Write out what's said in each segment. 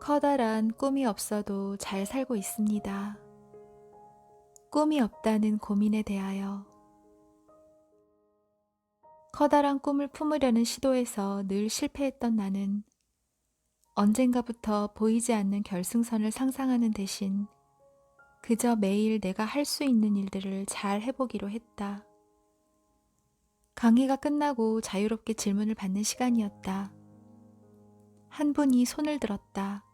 커다란 꿈이 없어도 잘 살고 있습니다. 꿈이 없다는 고민에 대하여. 커다란 꿈을 품으려는 시도에서 늘 실패했던 나는 언젠가부터 보이지 않는 결승선을 상상하는 대신 그저 매일 내가 할 수 있는 일들을 잘 해보기로 했다. 강의가 끝나고 자유롭게 질문을 받는 시간이었다. 한 분이 손을 들었다.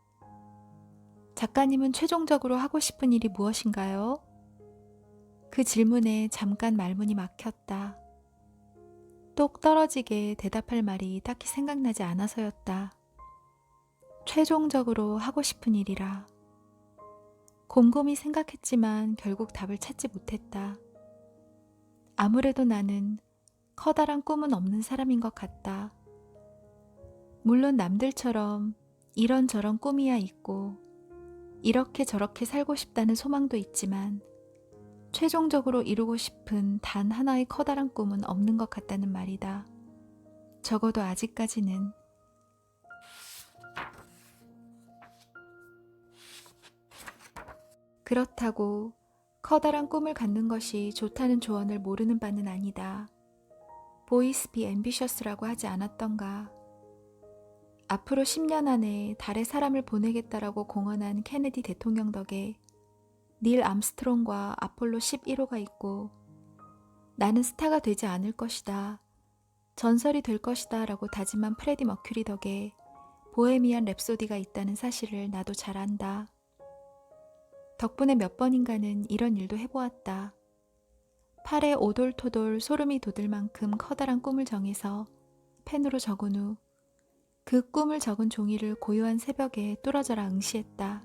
작가님은 최종적으로 하고 싶은 일이 무엇인가요? 그 질문에 잠깐 말문이 막혔다. 똑 떨어지게 대답할 말이 딱히 생각나지 않아서였다. 최종적으로 하고 싶은 일이라. 곰곰이 생각했지만 결국 답을 찾지 못했다. 아무래도 나는 커다란 꿈은 없는 사람인 것 같다. 물론 남들처럼 이런저런 꿈이야 있고 이렇게 저렇게 살고 싶다는 소망도 있지만 최종적으로 이루고 싶은 단 하나의 커다란 꿈은 없는 것 같다는 말이다. 적어도 아직까지는. 그렇다고 커다란 꿈을 갖는 것이 좋다는 조언을 모르는 바는 아니다. 보이스 비 앰비셔스라고 하지 않았던가. 앞으로 10년 안에 달에 사람을 보내겠다라고 공언한 케네디 대통령 덕에 닐 암스트롱과 아폴로 11호가 있고 나는 스타가 되지 않을 것이다. 전설이 될 것이다 라고 다짐한 프레디 머큐리 덕에 보헤미안 랩소디가 있다는 사실을 나도 잘 안다. 덕분에 몇 번인가는 이런 일도 해보았다. 팔에 오돌토돌 소름이 돋을 만큼 커다란 꿈을 정해서 펜으로 적은 후 그 꿈을 적은 종이를 고요한 새벽에 뚫어져라 응시했다.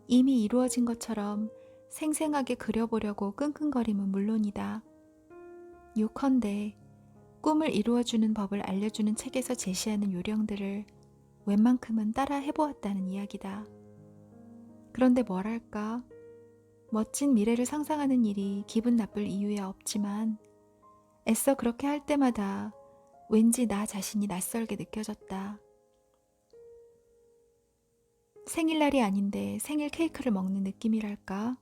이미 이루어진 것처럼 생생하게 그려보려고 끙끙거림은 물론이다. 요컨대 꿈을 이루어주는 법을 알려주는 책에서 제시하는 요령들을 웬만큼은 따라 해보았다는 이야기다. 그런데 뭐랄까, 멋진 미래를 상상하는 일이 기분 나쁠 이유야 없지만 애써 그렇게 할 때마다 왠지 나 자신이 낯설게 느껴졌다. 생일날이 아닌데 생일 케이크를 먹는 느낌이랄까?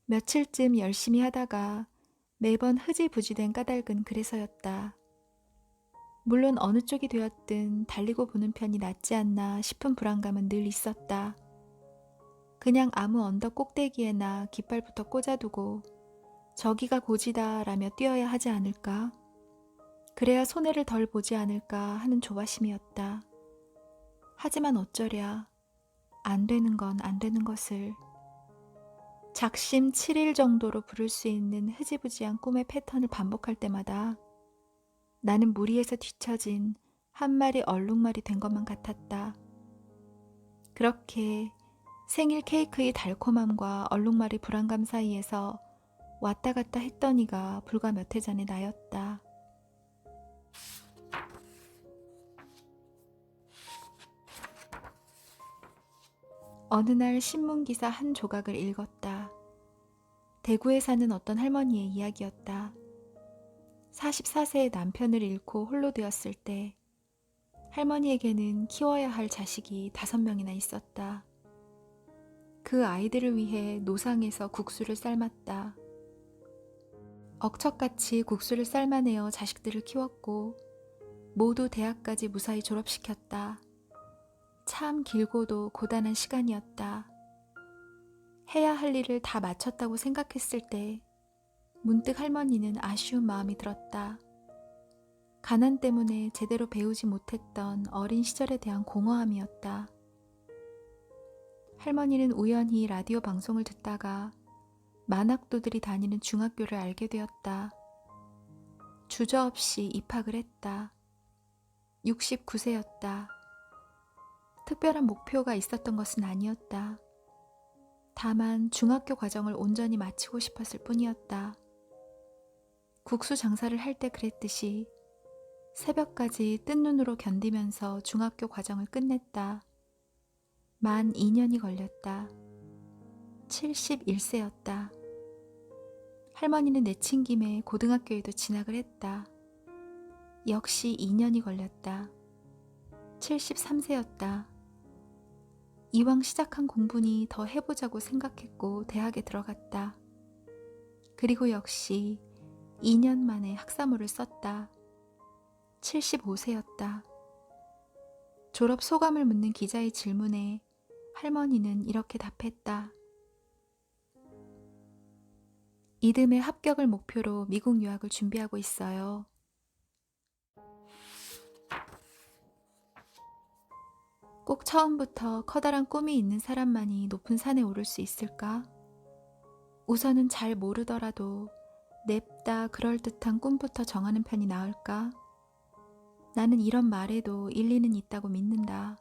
며칠쯤 열심히 하다가 매번 흐지부지된 까닭은 그래서였다. 물론 어느 쪽이 되었든 달리고 보는 편이 낫지 않나 싶은 불안감은 늘 있었다. 그냥 아무 언덕 꼭대기에나 깃발부터 꽂아두고 저기가 고지다 라며 뛰어야 하지 않을까? 그래야 손해를 덜 보지 않을까 하는 조바심이었다. 하지만 어쩌랴. 안 되는 건 안 되는 것을. 작심 7일 정도로 부를 수 있는 흐지부지한 꿈의 패턴을 반복할 때마다 나는 무리에서 뒤처진 한 마리 얼룩말이 된 것만 같았다. 그렇게 생일 케이크의 달콤함과 얼룩말의 불안감 사이에서 왔다 갔다 했더니가 불과 몇 해 전의 나였다. 어느 날 신문기사 한 조각을 읽었다. 대구에 사는 어떤 할머니의 이야기였다. 44세의 남편을 잃고 홀로 되었을 때 할머니에게는 키워야 할 자식이 5명이나 있었다. 그 아이들을 위해 노상에서 국수를 삶았다. 억척같이 국수를 삶아내어 자식들을 키웠고 모두 대학까지 무사히 졸업시켰다. 참 길고도 고단한 시간이었다. 해야 할 일을 다 마쳤다고 생각했을 때 문득 할머니는 아쉬운 마음이 들었다. 가난 때문에 제대로 배우지 못했던 어린 시절에 대한 공허함이었다. 할머니는 우연히 라디오 방송을 듣다가 만학도들이 다니는 중학교를 알게 되었다. 주저없이 입학을 했다. 69세였다. 특별한 목표가 있었던 것은 아니었다. 다만 중학교 과정을 온전히 마치고 싶었을 뿐이었다. 국수 장사를 할 때 그랬듯이 새벽까지 뜬 눈으로 견디면서 중학교 과정을 끝냈다. 만 2년이 걸렸다. 71세였다. 할머니는 내친 김에 고등학교에도 진학을 했다. 역시 2년이 걸렸다. 73세였다. 이왕 시작한 공부니 더 해보자고 생각했고 대학에 들어갔다. 그리고 역시 2년 만에 학사모를 썼다. 75세였다. 졸업 소감을 묻는 기자의 질문에 할머니는 이렇게 답했다. 이듬해 합격을 목표로 미국 유학을 준비하고 있어요. 꼭 처음부터 커다란 꿈이 있는 사람만이 높은 산에 오를 수 있을까? 우선은 잘 모르더라도 냅다 그럴듯한 꿈부터 정하는 편이 나을까? 나는 이런 말에도 일리는 있다고 믿는다.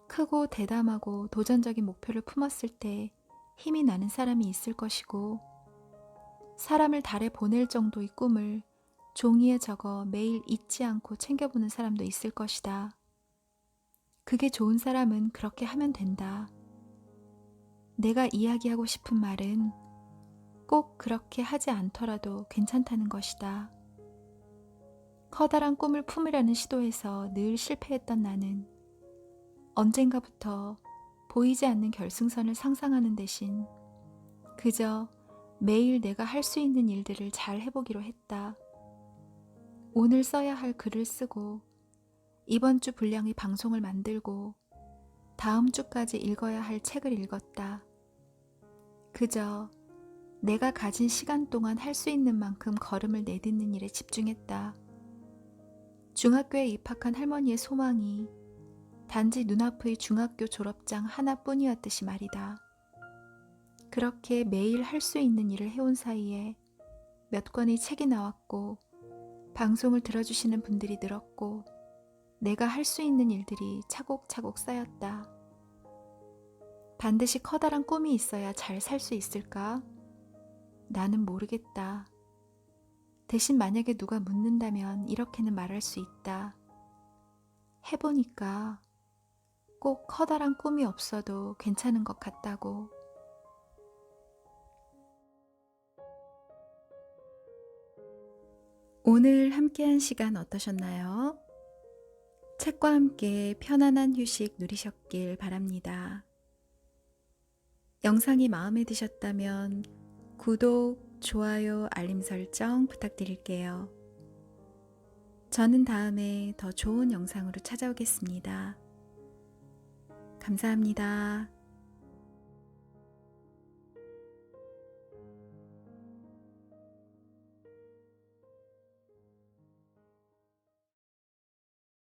크고 대담하고 도전적인 목표를 품었을 때 힘이 나는 사람이 있을 것이고, 사람을 달에 보낼 정도의 꿈을 종이에 적어 매일 잊지 않고 챙겨보는 사람도 있을 것이다. 그게 좋은 사람은 그렇게 하면 된다. 내가 이야기하고 싶은 말은 꼭 그렇게 하지 않더라도 괜찮다는 것이다. 커다란 꿈을 품으려는 시도에서 늘 실패했던 나는 언젠가부터 보이지 않는 결승선을 상상하는 대신 그저 매일 내가 할 수 있는 일들을 잘 해보기로 했다. 오늘 써야 할 글을 쓰고, 이번 주 분량의 방송을 만들고, 다음 주까지 읽어야 할 책을 읽었다. 그저 내가 가진 시간 동안 할 수 있는 만큼 걸음을 내딛는 일에 집중했다. 중학교에 입학한 할머니의 소망이 단지 눈앞의 중학교 졸업장 하나뿐이었듯이 말이다. 그렇게 매일 할 수 있는 일을 해온 사이에 몇 권의 책이 나왔고, 방송을 들어주시는 분들이 늘었고, 내가 할 수 있는 일들이 차곡차곡 쌓였다. 반드시 커다란 꿈이 있어야 잘 살 수 있을까? 나는 모르겠다. 대신 만약에 누가 묻는다면 이렇게는 말할 수 있다. 해보니까 꼭 커다란 꿈이 없어도 괜찮은 것 같다고. 오늘 함께한 시간 어떠셨나요? 책과 함께 편안한 휴식 누리셨길 바랍니다. 영상이 마음에 드셨다면 구독, 좋아요, 알림 설정 부탁드릴게요. 저는 다음에 더 좋은 영상으로 찾아오겠습니다. 감사합니다.